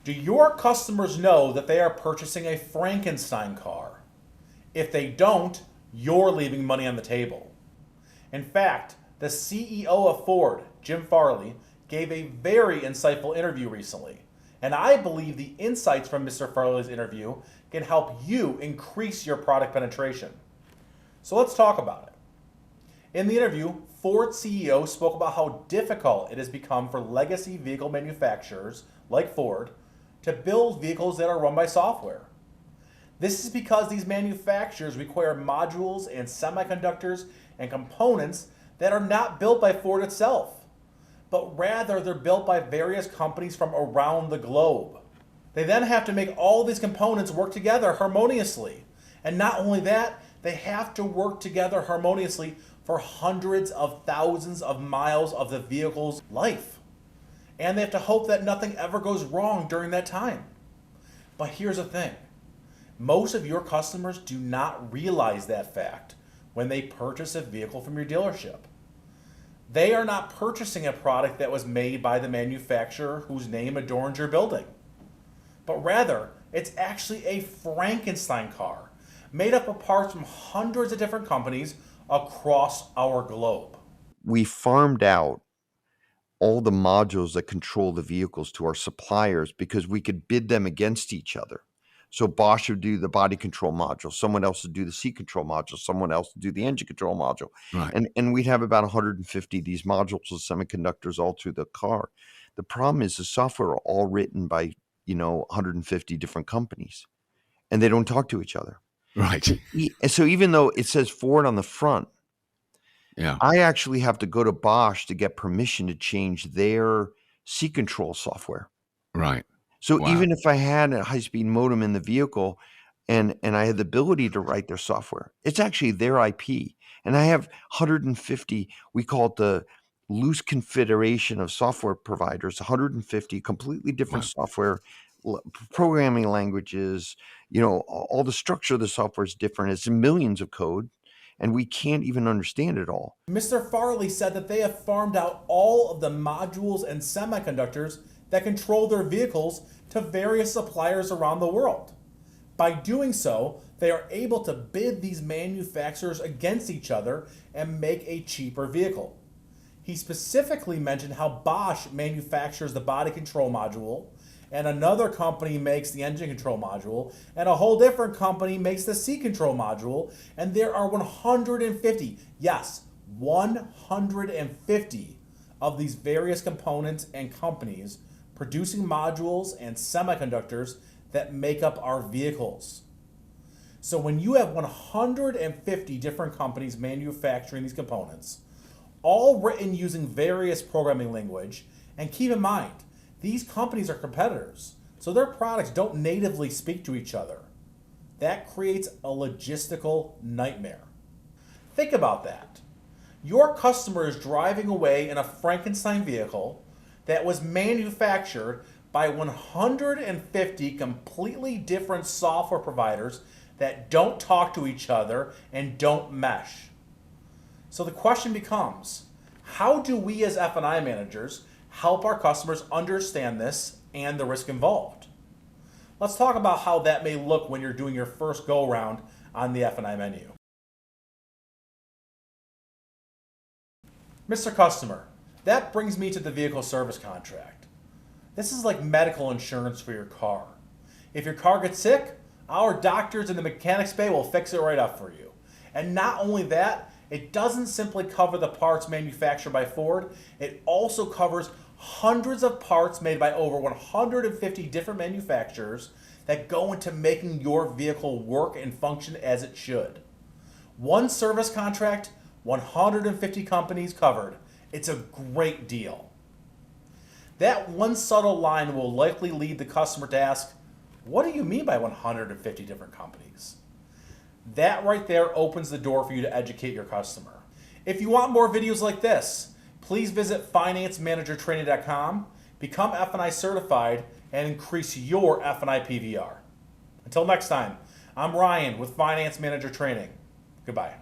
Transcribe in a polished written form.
Do your customers know that they are purchasing a Frankenstein car? If they don't, you're leaving money on the table. In fact, the CEO of Ford, Jim Farley, gave a very insightful interview recently. And I believe the insights from Mr. Farley's interview can help you increase your product penetration. So let's talk about it. In the interview, Ford CEO spoke about how difficult it has become for legacy vehicle manufacturers like Ford to build vehicles that are run by software. This is because these manufacturers require modules and semiconductors and components that are not built by Ford itself, but rather they're built by various companies from around the globe. They then have to make all these components work together harmoniously. And not only that, they have to work together harmoniously for hundreds of thousands of miles of the vehicle's life. And they have to hope that nothing ever goes wrong during that time. But here's the thing. Most of your customers do not realize that fact when they purchase a vehicle from your dealership. They are not purchasing a product that was made by the manufacturer whose name adorns your building. But rather, it's actually a Frankenstein car made up of parts from hundreds of different companies across our globe. We farmed out all the modules that control the vehicles to our suppliers because we could bid them against each other. So Bosch would do the body control module, someone else would do the seat control module, someone else would do the engine control module. Right. And we'd have about 150 of these modules with semiconductors all through the car. The problem is the software are all written by, 150 different companies, and they don't talk to each other. Right. So even though it says Ford on the front, Yeah. I actually have to go to Bosch to get permission to change their seat control software. Right. So Wow. even if I had a high-speed modem in the vehicle and I had the ability to write their software, it's actually their IP. And I have 150, we call it the loose confederation of software providers, 150 completely different Wow. software programming languages. All the structure of the software is different. It's millions of code, and we can't even understand it all. Mr. Farley said that they have farmed out all of the modules and semiconductors that control their vehicles to various suppliers around the world. By doing so, they are able to bid these manufacturers against each other and make a cheaper vehicle. He specifically mentioned how Bosch manufactures the body control module, and another company makes the engine control module, and a whole different company makes the seat control module, and there are 150, yes, 150 of these various components and companies producing modules and semiconductors that make up our vehicles. So when you have 150 different companies manufacturing these components, all written using various programming language, and keep in mind, these companies are competitors, so their products don't natively speak to each other. That creates a logistical nightmare. Think about that. Your customer is driving away in a Frankenstein vehicle that was manufactured by 150 completely different software providers that don't talk to each other and don't mesh. So the question becomes, how do we as F&I managers help our customers understand this and the risk involved? Let's talk about how that may look when you're doing your first go-around on the F&I menu. Mr. Customer, that brings me to the vehicle service contract. This is like medical insurance for your car. If your car gets sick, our doctors in the mechanics bay will fix it right up for you. And not only that, it doesn't simply cover the parts manufactured by Ford, it also covers hundreds of parts made by over 150 different manufacturers that go into making your vehicle work and function as it should. One service contract, 150 companies covered. It's a great deal. That one subtle line will likely lead the customer to ask, what do you mean by 150 different companies? That right there opens the door for you to educate your customer. If you want more videos like this, please visit financemanagertraining.com, become F&I certified, and increase your F&I PVR. Until next time, I'm Ryan with Finance Manager Training. Goodbye.